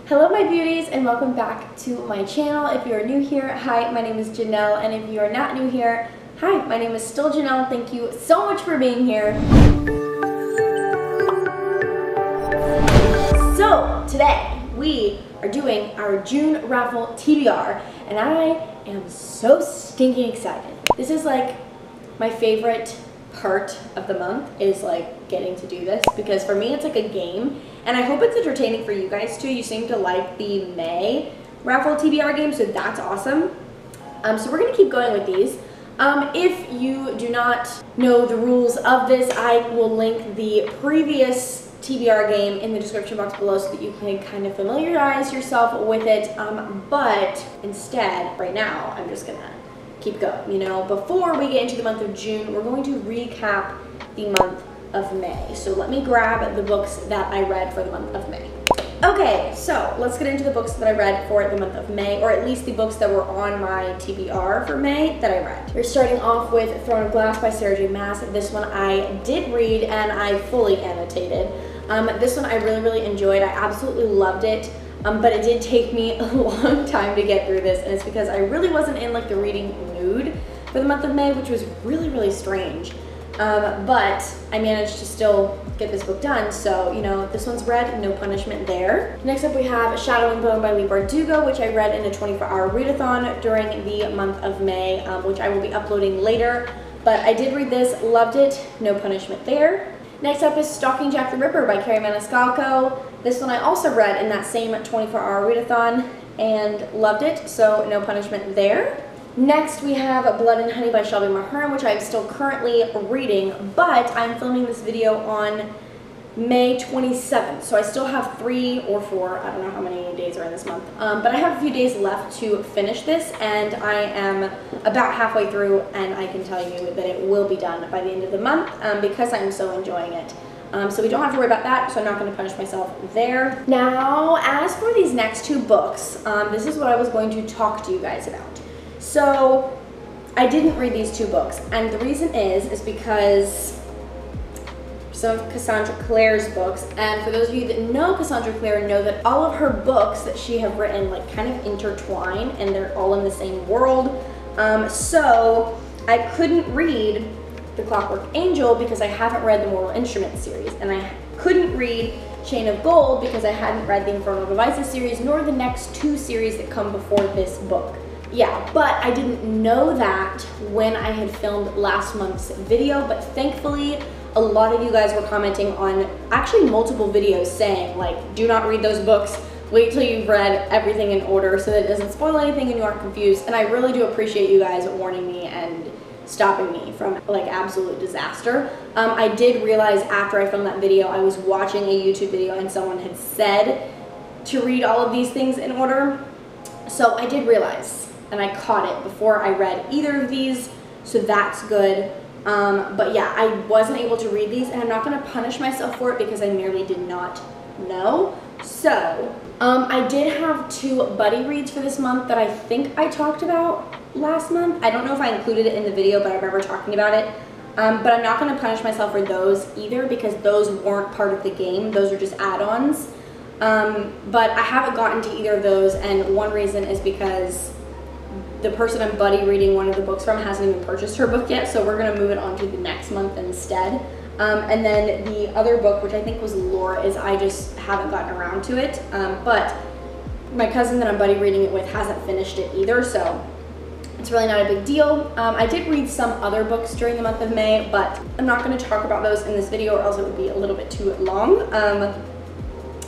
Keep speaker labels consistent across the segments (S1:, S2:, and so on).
S1: Hello my beauties and welcome back to my channel. If you are new here, hi, my name is Janelle, and if you are not new here, hi, my name is still Janelle. Thank you so much for being here. So today we are doing our June Raffle TBR and I am so stinking excited. This is like my favorite part of the month, is like getting to do this, because for me it's like a game and I hope it's entertaining for you guys too. You seem to like the May Raffle TBR game, so that's awesome. So we're gonna keep going with these. If you do not know the rules of this, I will link the previous TBR game in the description box below so that you can kind of familiarize yourself with it. But instead, right now, I'm just gonna keep going. You know, before we get into the month of June, we're going to recap the month of May. So let me grab the books that I read for the month of May. Okay, so let's get into the books that I read for the month of May, or at least the books that were on my TBR for May that I read. We're starting off with Throne of Glass by Sarah J. Maas. This one I did read and I fully annotated. This one I really enjoyed. I absolutely loved it. But it did take me a long time to get through this, and it's because I really wasn't in like the reading mood for the month of May, which was really strange. But I managed to still get this book done, so you know, this one's read, no punishment there. Next up we have Shadow and Bone by Leigh Bardugo, which I read in a 24-hour readathon during the month of May, which I will be uploading later. But I did read this, loved it, no punishment there. Next up is Stalking Jack the Ripper by Carrie Maniscalco. This one I also read in that same 24-hour readathon and loved it, so no punishment there. Next we have Blood and Honey by Shelby, Maher, which I'm still currently reading, but I'm filming this video on May 27th, so I still have 3 or 4, I don't know how many days are in this month, but I have a few days left to finish this, and I am about halfway through, and I can tell you that it will be done by the end of the month because I'm so enjoying it. So we don't have to worry about that, so I'm not going to punish myself there. Now, as for these next 2 books, this is what I was going to talk to you guys about. So, I didn't read these 2 books, and the reason is because some of Cassandra Clare's books, and for those of you that know Cassandra Clare know that all of her books that she have written like kind of intertwine, and they're all in the same world. So, I couldn't read The Clockwork Angel because I haven't read the Mortal Instruments series, and I couldn't read Chain of Gold because I hadn't read the Infernal Devices series, nor the next 2 series that come before this book. Yeah, but I didn't know that when I had filmed last month's video, but thankfully a lot of you guys were commenting on actually multiple videos saying like, do not read those books, wait till you've read everything in order so that it doesn't spoil anything and you aren't confused. And I really do appreciate you guys warning me and stopping me from like absolute disaster. I did realize after I filmed that video, I was watching a YouTube video and someone had said to read all of these things in order. So I did realize, and I caught it before I read either of these, so that's good. But yeah, I wasn't able to read these, and I'm not going to punish myself for it because I merely did not know. So, I did have 2 buddy reads for this month that I think I talked about last month. I don't know if I included it in the video, but I remember talking about it. But I'm not going to punish myself for those either because those weren't part of the game. Those are just add-ons. But I haven't gotten to either of those, and one reason is because the person I'm buddy reading one of the books from hasn't even purchased her book yet, so we're going to move it on to the next month instead. And then the other book, which I think was Lore, is I just haven't gotten around to it. But my cousin that I'm buddy reading it with hasn't finished it either, so it's really not a big deal. I did read some other books during the month of May, but I'm not going to talk about those in this video or else it would be a little bit too long.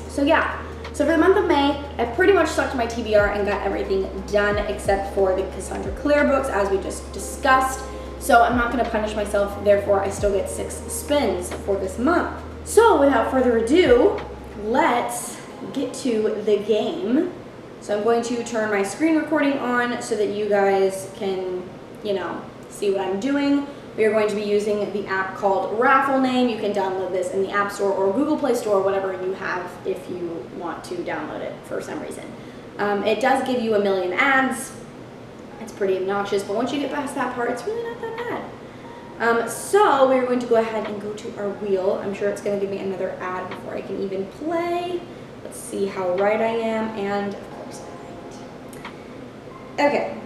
S1: So yeah. So for the month of May, I pretty much stuck to my TBR and got everything done except for the Cassandra Clare books, as we just discussed. So I'm not going to punish myself, therefore I still get 6 spins for this month. So without further ado, let's get to the game. So I'm going to turn my screen recording on so that you guys can, you know, see what I'm doing. We are going to be using the app called Raffle Name. You can download this in the App Store or Google Play Store, whatever you have if you want to download it for some reason. It does give you a million ads. It's pretty obnoxious, but once you get past that part, it's really not that bad. So we're going to go ahead and go to our wheel. I'm sure it's going to give me another ad before I can even play. Let's see how right I am, and of course I'm right. Okay.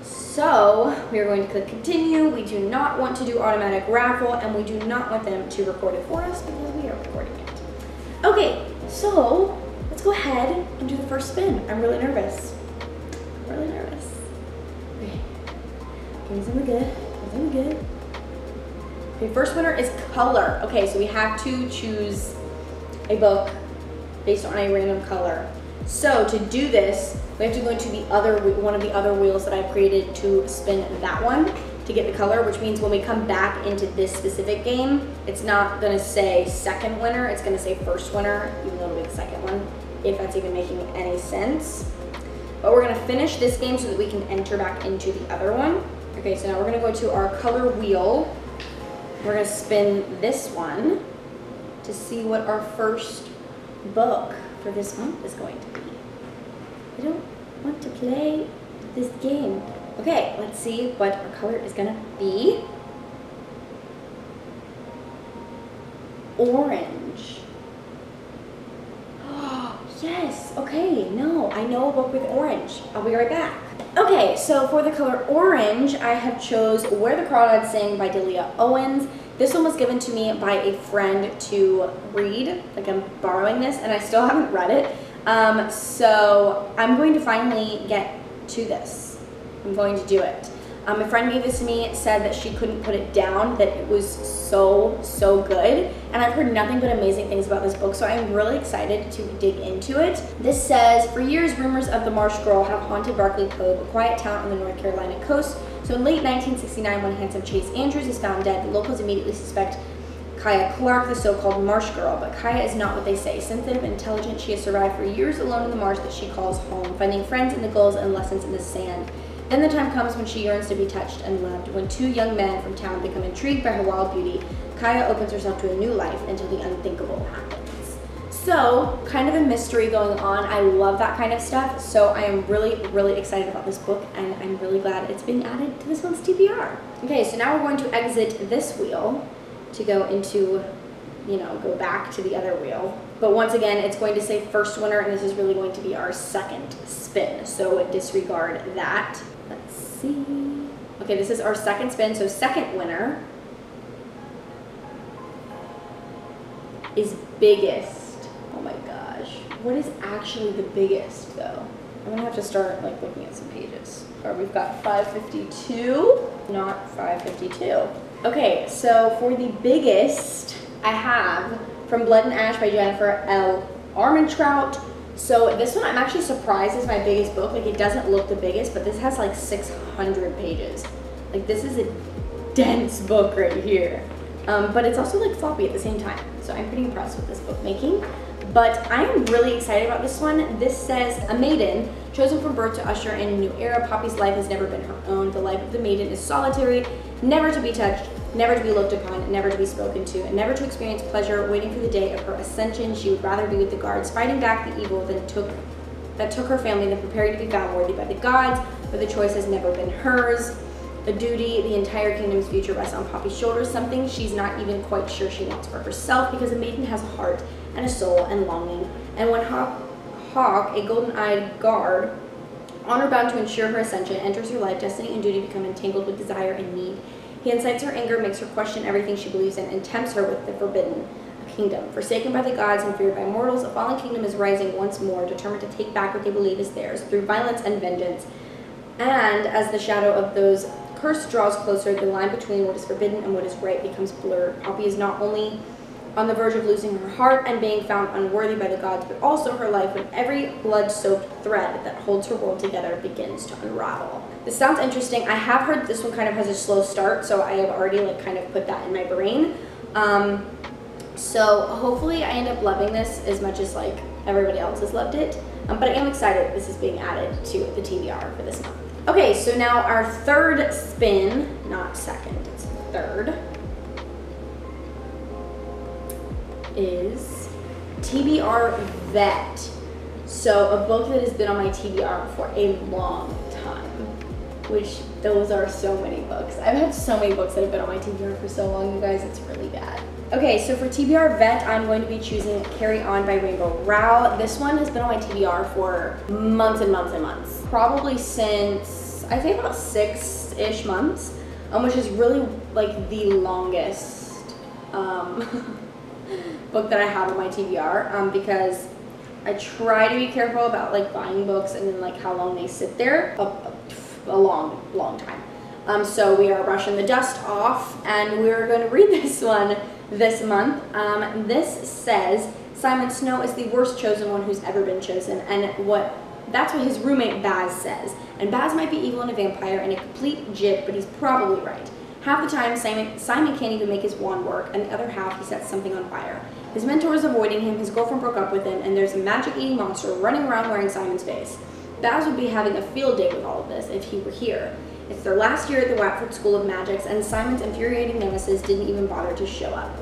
S1: So we are going to click continue. We do not want to do automatic raffle, and we do not want them to record it for us because we are recording it. Okay, so let's go ahead and do the first spin. I'm really nervous. I'm really nervous. Okay, give me something good. Give me something good. Okay, first winner is color. Okay, so we have to choose a book based on a random color. So to do this, we have to go into one of the other wheels that I've created to spin that one to get the color, which means when we come back into this specific game, it's not gonna say second winner, it's gonna say first winner, even though it'll be the second one, if that's even making any sense. But we're gonna finish this game so that we can enter back into the other one. Okay, so now we're gonna go to our color wheel. We're gonna spin this one to see what our first book for this month is going to be. I don't want to play this game. Okay, let's see what our color is gonna be. Orange. Oh, yes, okay, no, I know a book with orange. I'll be right back. Okay, so for the color orange, I have chose Where the Crawdads Sing by Delia Owens. This one was given to me by a friend to read, like I'm borrowing this, and I still haven't read it. So I'm going to finally get to this. I'm going to do it. My friend gave this to me, said that she couldn't put it down, that it was so, so good. And I've heard nothing but amazing things about this book, so I'm really excited to dig into it. This says, for years, rumors of the Marsh Girl have haunted Barclay Cove, a quiet town on the North Carolina coast. So in late 1969, when handsome Chase Andrews is found dead, the locals immediately suspect Kaya Clark, the so-called Marsh Girl, but Kaya is not what they say. Sensitive and intelligent, she has survived for years alone in the marsh that she calls home, finding friends in the gulls and lessons in the sand. Then the time comes when she yearns to be touched and loved. When two young men from town become intrigued by her wild beauty, Kaya opens herself to a new life until the unthinkable happens. So, kind of a mystery going on. I love that kind of stuff, so I am really, really excited about this book, and I'm really glad it's being added to this month's TBR. Okay, so now we're going to exit this wheel to go into, you know, go back to the other wheel. But once again, it's going to say first winner, and this is really going to be our second spin, so disregard that. Let's see. Okay, this is our second spin, so second winner is biggest. Oh my gosh. What is actually the biggest, though? I'm gonna have to start, like, looking at some pages. All right, we've got 552, not 552. Okay, so for the biggest, I have From Blood and Ash by Jennifer L. Armentrout. So this one I'm actually surprised is my biggest book. Like, it doesn't look the biggest, but this has like 600 pages. Like, this is a dense book right here. But it's also like floppy at the same time. So I'm pretty impressed with this book making. But I am really excited about this one. This says, a maiden chosen from birth to usher in a new era. Poppy's life has never been her own. The life of the maiden is solitary, never to be touched, never to be looked upon, never to be spoken to, and never to experience pleasure, waiting for the day of her ascension. She would rather be with the guards, fighting back the evil that took her family than preparing to be found worthy by the gods, but the choice has never been hers. A duty, the entire kingdom's future rests on Poppy's shoulders, something she's not even quite sure she wants for herself, because a maiden has a heart and a soul and longing. And when Hawk, a golden-eyed guard, honor-bound to ensure her ascension, enters her life, destiny and duty become entangled with desire and need. He incites her anger, makes her question everything she believes in, and tempts her with the forbidden kingdom. Forsaken by the gods and feared by mortals, a fallen kingdom is rising once more, determined to take back what they believe is theirs, through violence and vengeance. And as the shadow of those cursed draws closer, the line between what is forbidden and what is right becomes blurred. Poppy is not only on the verge of losing her heart and being found unworthy by the gods, but also her life, when every blood-soaked thread that holds her world together begins to unravel. This sounds interesting. I have heard this one kind of has a slow start, so I have already like kind of put that in my brain. So hopefully I end up loving this as much as like everybody else has loved it. But I am excited this is being added to the TBR for this month. Okay, so now our third spin, not second, it's third, is TBR Vet. So a book that has been on my TBR for a long time, which Those are so many books. I've had so many books that have been on my TBR for so long, you guys, it's really bad. Okay, so for TBR Vet, I'm going to be choosing Carry On by Rainbow Rowell. This one has been on my TBR for months and months and months. Probably since, I'd say about 6-ish months, which is really like the longest book that I have on my TBR, because I try to be careful about like buying books and then like how long they sit there, a long time. So we are brushing the dust off and we're going to read this one this month. This says, Simon Snow is the worst chosen one who's ever been chosen, and that's what his roommate Baz says. And Baz might be evil and a vampire and a complete jib, but he's probably right. Half the time, Simon can't even make his wand work, and the other half, he sets something on fire. His mentor is avoiding him, his girlfriend broke up with him, and there's a magic-eating monster running around wearing Simon's face. Baz would be having a field day with all of this if he were here. It's their last year at the Watford School of Magics, and Simon's infuriating nemesis didn't even bother to show up.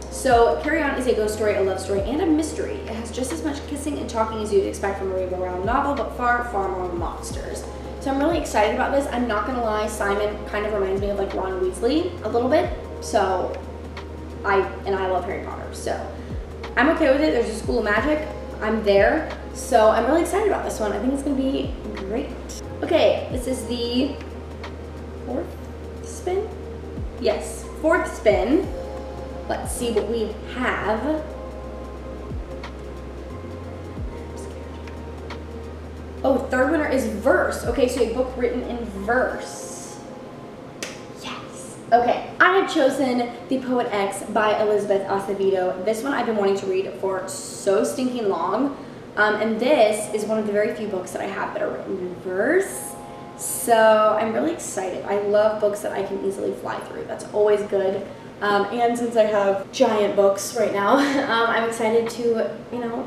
S1: So, Carry On is a ghost story, a love story, and a mystery. It has just as much kissing and talking as you'd expect from a Rainbow Rowell novel, but far, far more monsters. So I'm really excited about this. I'm not gonna lie, Simon kind of reminds me of like Ron Weasley a little bit. So, I love Harry Potter. So, I'm okay with it. There's a school of magic. I'm there. So I'm really excited about this one. I think it's gonna be great. Okay, this is the 4th spin? Yes, 4th spin. Let's see what we have. Oh, 3rd winner is verse. Okay, so a book written in verse. Yes. Okay, I have chosen The Poet X by Elizabeth Acevedo. This one I've been wanting to read for so stinking long. And this is one of the very few books that I have that are written in verse. So I'm really excited. I love books that I can easily fly through. That's always good. And since I have giant books right now, I'm excited to,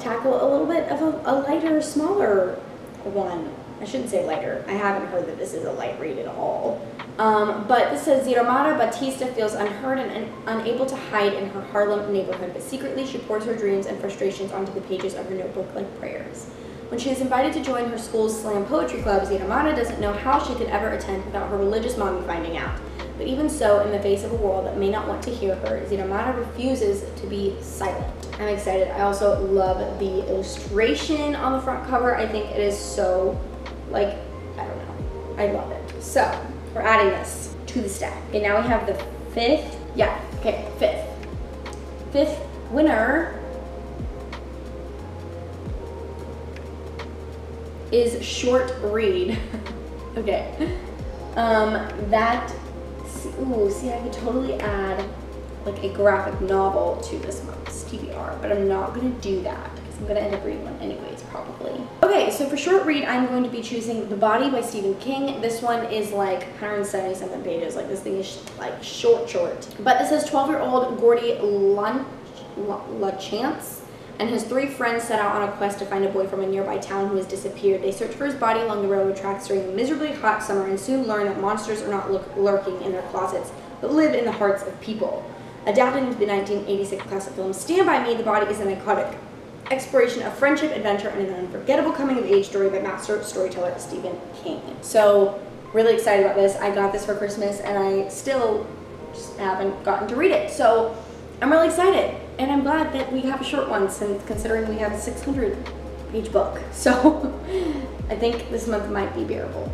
S1: tackle a little bit of a lighter, smaller one. I shouldn't say lighter. I haven't heard that this is a light read at all. But this says, Ziramata Batista feels unheard and unable to hide in her Harlem neighborhood, but secretly she pours her dreams and frustrations onto the pages of her notebook like prayers. When she is invited to join her school's slam poetry club, Ziramata doesn't know how she could ever attend without her religious mommy finding out. But even so, in the face of a world that may not want to hear her, Ziramata refuses to be silent. I'm excited. I also love the illustration on the front cover. I think it is so, I don't know. I love it. So, we're adding this to the stack. Okay, now we have the 5th. Yeah, okay, 5th. 5th winner is Short Read. Okay. See, I could totally add like a graphic novel to this month's TBR, but I'm not gonna do that because I'm gonna end up reading one anyways, probably. Okay, so for Short Read, I'm going to be choosing The Body by Stephen King. This one is like 170 something pages. Like this thing is like short. But this says 12-year-old Gordy LaChance and his 3 friends set out on a quest to find a boy from a nearby town who has disappeared. They search for his body along the railroad tracks during a miserably hot summer and soon learn that monsters are not lurking in their closets, but live in the hearts of people. Adapted into the 1986 classic film Stand By Me, The Body is an iconic exploration of friendship, adventure, and an unforgettable coming-of-age story by master storyteller Stephen King. So, really excited about this. I got this for Christmas, and I still just haven't gotten to read it. So, I'm really excited. And I'm glad that we have a short one, since considering we have a 600-page book. So I think this month might be bearable,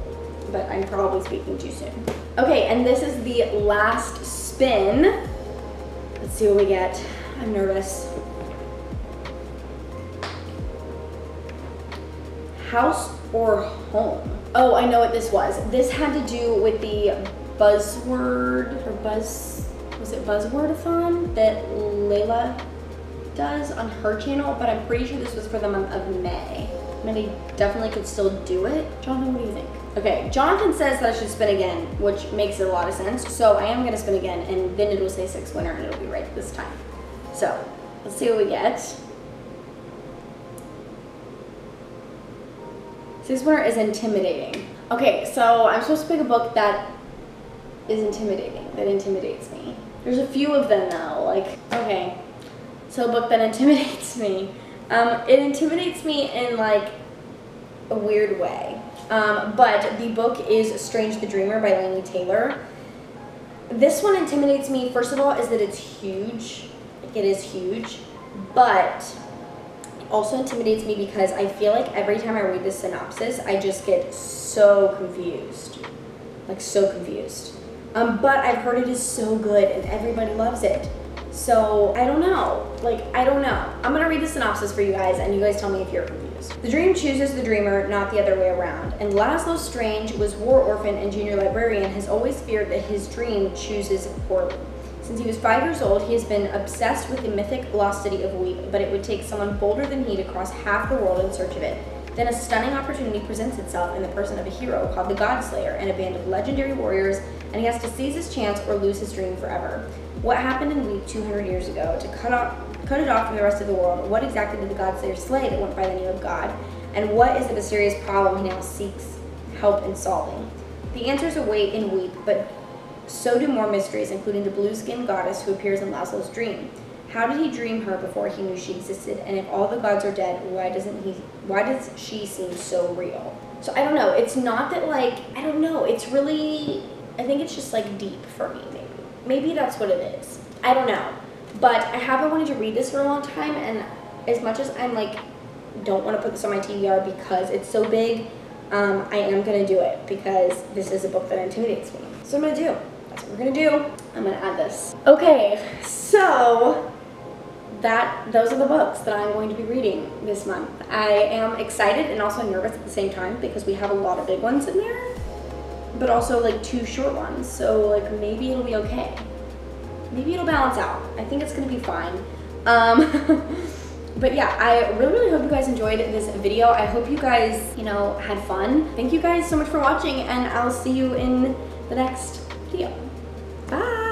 S1: but I'm probably speaking too soon. Okay, and this is the last spin. Let's see what we get. I'm nervous. House or home? Oh, I know what this was. This had to do with the Buzzword-a-thon that Layla does on her channel, but I'm pretty sure this was for the month of May. And I definitely could still do it. Jonathan, what do you think? Okay, Jonathan says that I should spin again, which makes a lot of sense. So I am gonna spin again, and then it will say 6th winner, and it'll be right this time. So let's see what we get. 6th winner is intimidating. Okay, so I'm supposed to pick a book that is intimidating, that intimidates me. There's a few of them though, like, okay. So a book that intimidates me. It intimidates me in like a weird way. But the book is Strange the Dreamer by Laini Taylor. This one intimidates me, first of all, is that it's huge. It is huge, but it also intimidates me because I feel like every time I read the synopsis, I just get so confused. Like, so confused. But I've heard it is so good and everybody loves it. So, I don't know. Like, I don't know. I'm gonna read the synopsis for you guys and you guys tell me if you're confused. The dream chooses the dreamer, not the other way around. And Laszlo Strange, who was war orphan and junior librarian, has always feared that his dream chooses poorly. Since he was 5 years old, he has been obsessed with the mythic lost city of Weep, but it would take someone bolder than he to cross half the world in search of it. Then a stunning opportunity presents itself in the person of a hero called the Godslayer and a band of legendary warriors, and he has to seize his chance or lose his dream forever. What happened in Weep 200 years ago to cut it off from the rest of the world? What exactly did the Godslayer slay that went by the name of God? And what is the mysterious problem he now seeks help in solving? The answers await in Weep, but so do more mysteries, including the blue-skinned goddess who appears in Laszlo's dream. How did he dream her before he knew she existed? And if all the gods are dead, why does she seem so real? So I don't know. It's not that, like, I don't know. It's really, I think it's just like deep for me, maybe. Maybe that's what it is. I don't know. But I haven't wanted to read this for a long time, and as much as I'm like, don't want to put this on my TBR because it's so big, I am going to do it because this is a book that intimidates me. So I'm going to do. That's what we're going to do. I'm going to add this. Okay, so those are the books that I'm going to be reading this month. I am excited and also nervous at the same time because we have a lot of big ones in there, but also like 2 short ones. So like maybe it'll be okay. Maybe it'll balance out. I think it's gonna be fine. But yeah, I really hope you guys enjoyed this video. I hope you guys, you know, had fun. Thank you guys so much for watching, and I'll see you in the next video. Bye.